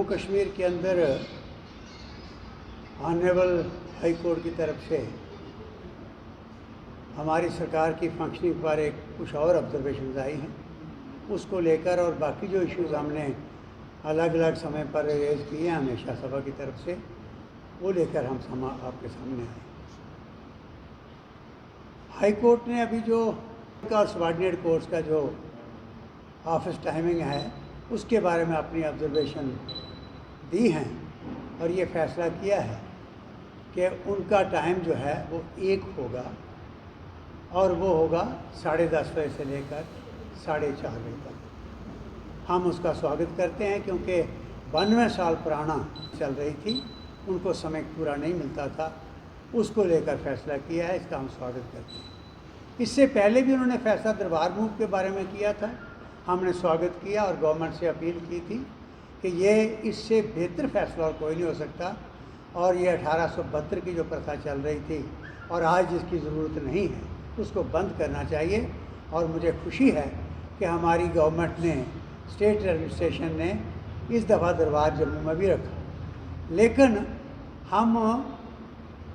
कश्मीर के अंदर honourable high court की तरफ से हमारी सरकार की फंक्शनिंग पर एक कुछ और ऑब्जर्वेशन आई हैं, उसको लेकर और बाकी जो इश्यूज़ हमने अलग अलग समय पर रेज किए हैं हमेशा सभा की तरफ से, वो लेकर हम आपके सामने आए। हाई कोर्ट ने अभी जो और सबॉर्डिनेट कोर्ट्स का जो ऑफिस टाइमिंग है उसके बारे में अपनी ऑब्जर्वेशन दी हैं और ये फैसला किया है कि उनका टाइम जो है वो 1 होगा और वो होगा 10:30 बजे से लेकर 4:30 बजे तक। हम उसका स्वागत करते हैं क्योंकि 92 साल पुराना चल रही थी, उनको समय पूरा नहीं मिलता था, उसको लेकर फैसला किया है, इसका हम स्वागत करते हैं। इससे पहले भी उन्होंने फैसला दरबार मूव के बारे में किया था, हमने स्वागत किया और गवर्नमेंट से अपील की थी कि ये इससे बेहतर फैसला और कोई नहीं हो सकता और ये 1872 की जो प्रथा चल रही थी और आज जिसकी ज़रूरत नहीं है उसको बंद करना चाहिए। और मुझे खुशी है कि हमारी गवर्नमेंट ने, स्टेट एडमिनिस्ट्रेशन ने इस दफ़ा दरबार जम्मू में भी रखा। लेकिन हम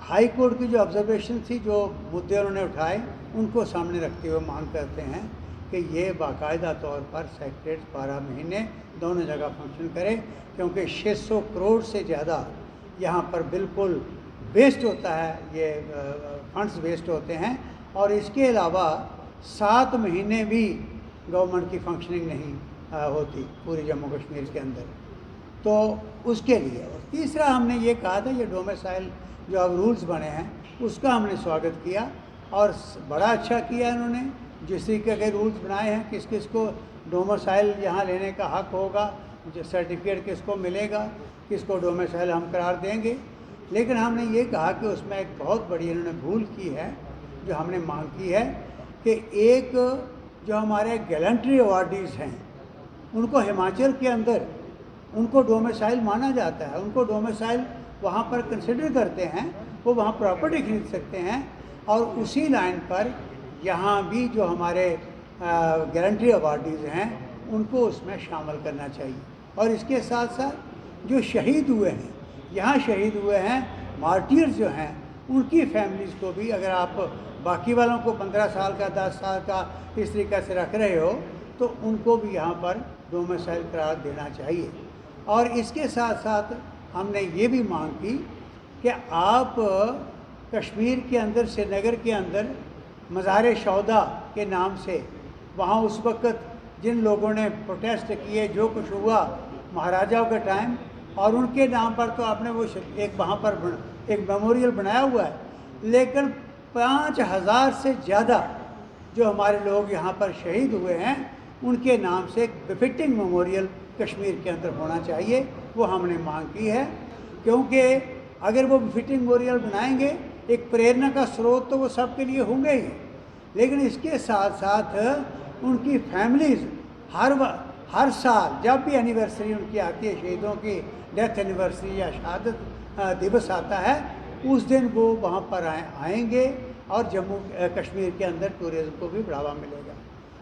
हाई कोर्ट की जो ऑब्जर्वेशन थी, जो मुद्दे उन्होंने उठाए, उनको सामने रखते हुए मांग करते हैं कि ये बाकायदा तौर पर सेक्रेटरीट 12 महीने दोनों जगह फंक्शन करे, क्योंकि 600 करोड़ से ज़्यादा यहाँ पर बिल्कुल वेस्ट होता है, ये फंड्स वेस्ट होते हैं। और इसके अलावा 7 महीने भी गवर्नमेंट की फंक्शनिंग नहीं होती पूरे जम्मू कश्मीर के अंदर, तो उसके लिए। और तीसरा हमने ये कहा था, ये डोमिसाइल जो अब रूल्स बने हैं उसका हमने स्वागत किया और बड़ा अच्छा किया इन्होंने। जिस तरीके के रूल्स बनाए हैं, किस किस को डोमिसाइल यहाँ लेने का हक होगा, जो सर्टिफिकेट किसको मिलेगा, किसको डोमिसाइल हम करार देंगे। लेकिन हमने ये कहा कि उसमें एक बहुत बड़ी इन्होंने भूल की है, जो हमने मांग की है कि एक जो हमारे गैलेंट्री अवार्डीज़ हैं उनको हिमाचल के अंदर उनको डोमिसाइल माना जाता है, उनको डोमिसाइल वहाँ पर कंसिडर करते हैं, वो वहाँ प्रॉपर्टी खरीद सकते हैं। और उसी लाइन पर यहाँ भी जो हमारे गारंटी अवार्डीज़ हैं उनको उसमें शामिल करना चाहिए। और इसके साथ साथ जो शहीद हुए हैं, यहाँ शहीद हुए हैं, मार्टियर्स जो हैं, उनकी फैमिलीज़ को भी, अगर आप बाकी वालों को 15 साल का, 10 साल का इस तरीके से रख रहे हो, तो उनको भी यहाँ पर डोमिसाइल करार देना चाहिए। और इसके साथ साथ हमने ये भी मांग की कि आप कश्मीर के अंदर, श्रीनगर के अंदर मज़ार शौदा के नाम से, वहाँ उस वक़्त जिन लोगों ने प्रोटेस्ट किए, जो कुछ हुआ महाराजाओं के टाइम, और उनके नाम पर तो आपने वो एक वहाँ पर एक मेमोरियल बनाया हुआ है, लेकिन 5000 से ज़्यादा जो हमारे लोग यहाँ पर शहीद हुए हैं उनके नाम से एक बिफिटिंग मेमोरियल कश्मीर के अंदर होना चाहिए। वो हमने मांग की है, क्योंकि अगर वो बिफिटिंग मेमोरियल बनाएंगे, एक प्रेरणा का स्रोत तो वो सब के लिए होंगे ही, लेकिन इसके साथ साथ उनकी फैमिलीज़ हर साल जब भी एनिवर्सरी उनकी आती है, शहीदों की डेथ एनिवर्सरी या शहादत दिवस आता है, उस दिन वो वहाँ पर आएंगे और जम्मू कश्मीर के अंदर टूरिज़्म को भी बढ़ावा मिलेगा।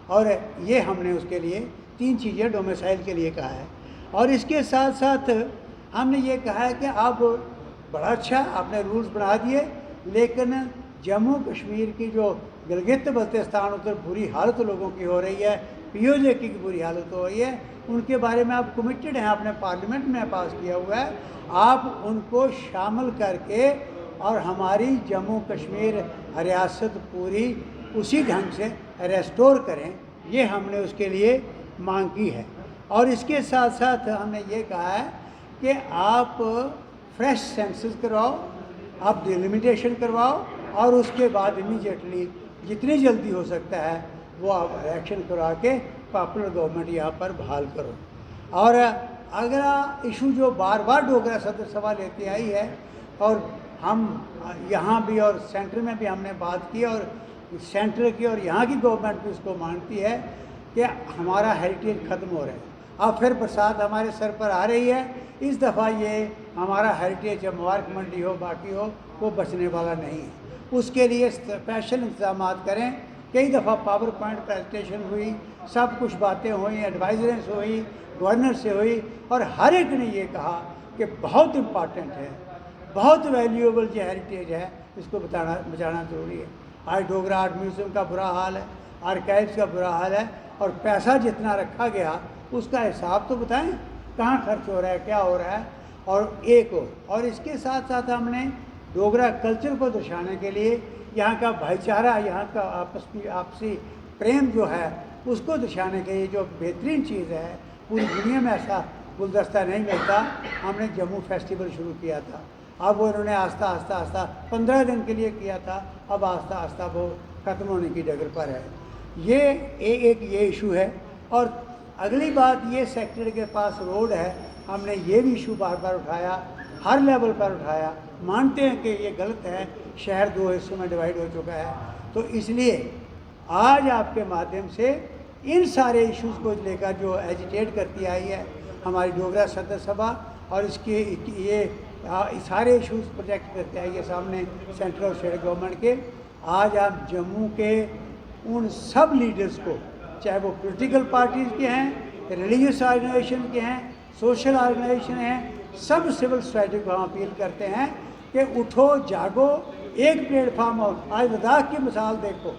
और ये हमने उसके लिए 3 चीज़ें डोमिसाइल के लिए कहा है। और इसके साथ साथ हमने ये कहा है कि आप बड़ा अच्छा आपने रूल्स बना दिए, लेकिन जम्मू कश्मीर की जो गिलगित बल्तिस्तान उधर बुरी हालत लोगों की हो रही है, POJ की बुरी हालत हो रही है, उनके बारे में आप कमिटेड हैं, आपने पार्लियामेंट में पास किया हुआ है, आप उनको शामिल करके और हमारी जम्मू कश्मीर रियासत पूरी उसी ढंग से रेस्टोर करें, ये हमने उसके लिए मांग की है। और इसके साथ साथ हमने ये कहा है कि आप फ्रेश सेंसस करवाओ, आप डिलिमिटेशन करवाओ और उसके बाद इमीडिएटली जितनी जल्दी हो सकता है वो आप इलेक्शन करवा के पॉपुलर गवर्नमेंट यहाँ पर बहाल करो। और अगला इशू जो बार बार डोगरा सदर सभा लेती आई है, और हम यहाँ भी और सेंटर में भी हमने बात की, और सेंटर की और यहाँ की गवर्नमेंट भी उसको मानती है कि हमारा हेरिटेज ख़त्म हो रहा है। अब फिर बरसात हमारे सर पर आ रही है, इस दफ़ा ये हमारा हेरिटेज, जब मुबारक मंडी हो, बाकी हो, वो बचने वाला नहीं है। उसके लिए स्पेशल इंतजाम करें कई दफ़ा पावर पॉइंट प्रेजेंटेशन हुई, सब कुछ बातें हुई, एडवाइजरेंस हुई, गवर्नर से हुई, और हर एक ने ये कहा कि बहुत इम्पॉर्टेंट है, बहुत वैल्यूएबल जो हेरिटेज है इसको बचाना ज़रूरी है। आज डोगरा आर्ट म्यूज़ियम का बुरा हाल है, आर्काइव्स का बुरा हाल है, और पैसा जितना रखा गया उसका हिसाब तो बताएं, कहाँ खर्च हो रहा है, क्या हो रहा है। और इसके साथ साथ हमने डोगरा कल्चर को दर्शाने के लिए, यहाँ का भाईचारा, यहाँ का आपसी प्रेम जो है उसको दर्शाने के लिए जो बेहतरीन चीज़ है, पूरी दुनिया में ऐसा गुलदस्ता नहीं मिलता, हमने जम्मू फेस्टिवल शुरू किया था। अब वो उन्होंने आस्ता आस्ता 15 दिन के लिए किया था, अब आस्ता आस्ता वो ख़त्म होने की डगर पर है। ये इशू है। और अगली बात, ये सेक्टर के पास रोड है, हमने ये भी इशू बार बार उठाया, हर लेवल पर उठाया। मानते हैं कि ये गलत है, शहर 2 हिस्सों में डिवाइड हो चुका है। तो इसलिए आज आपके माध्यम से इन सारे इश्यूज़ को लेकर जो एजिटेट करती आई है हमारी डोगरा सदर सभा, और ये सारे इश्यूज़ प्रोजेक्ट करते आई है सामने सेंट्रल और स्टेट गवर्नमेंट के। आज आप जम्मू के उन सब लीडर्स को, चाहे वो पॉलिटिकल पार्टीज़ के हैं, रिलीजियस ऑर्गेनाइजेशन के हैं, सोशल ऑर्गेनाइजेशन हैं, सब सिविल सोसाइटी को हम अपील करते हैं कि उठो, जागो, एक प्लेटफार्म हो। आज लद्दाख की मिसाल देखो,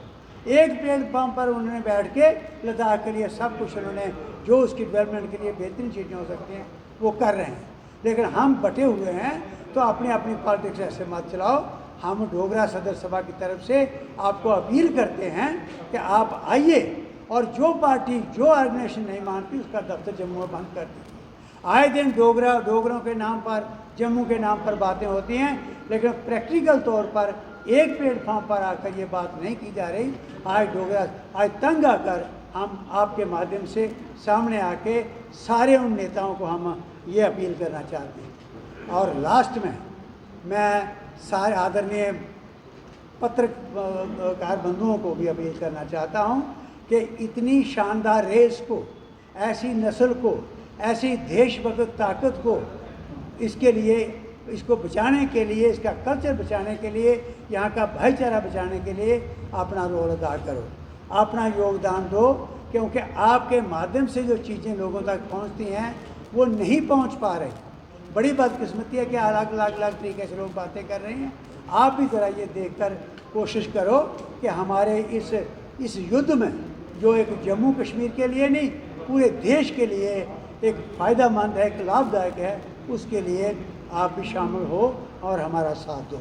एक प्लेटफार्म पर उन्होंने बैठ के लद्दाख के लिए सब कुछ उन्होंने जो उसकी डेवलपमेंट के लिए बेहतरीन चीज़ें हो सकती हैं वो कर रहे हैं। लेकिन हम बटे हुए हैं, तो अपनी अपनी पॉलिटिक्स ऐसे मत चलाओ। हम डोगरा सदर सभा की तरफ से आपको अपील करते हैं कि आप आइए, और जो पार्टी, जो ऑर्गेनाइजेशन नहीं मानती उसका दफ्तर जम्मू में बंद कर दीजिए। आए दिन डोगरों के नाम पर, जम्मू के नाम पर बातें होती हैं, लेकिन प्रैक्टिकल तौर पर एक प्लेटफॉर्म पर आकर ये बात नहीं की जा रही। आज तंग आकर हम आपके माध्यम से सामने आके सारे उन नेताओं को हम ये अपील करना चाहते हैं। और लास्ट में मैं सारे आदरणीय पत्रकार बंधुओं को भी अपील करना चाहता हूँ कि इतनी शानदार रेस को, ऐसी नस्ल को, ऐसी देशभक्त ताकत को, इसके लिए, इसको बचाने के लिए, इसका कल्चर बचाने के लिए, यहाँ का भाईचारा बचाने के लिए अपना रोल अदा करो, अपना योगदान दो। क्योंकि आपके माध्यम से जो चीज़ें लोगों तक पहुँचती हैं वो नहीं पहुँच पा रही। बड़ी बदकिस्मती है कि अलग अलग तरीके से लोग बातें कर रहे हैं। आप भी ज़रा ये देखकर कोशिश करो कि हमारे इस युद्ध में, जो एक जम्मू कश्मीर के लिए नहीं, पूरे देश के लिए एक फ़ायदेमंद है, एक लाभदायक है, उसके लिए आप भी शामिल हो और हमारा साथ दो।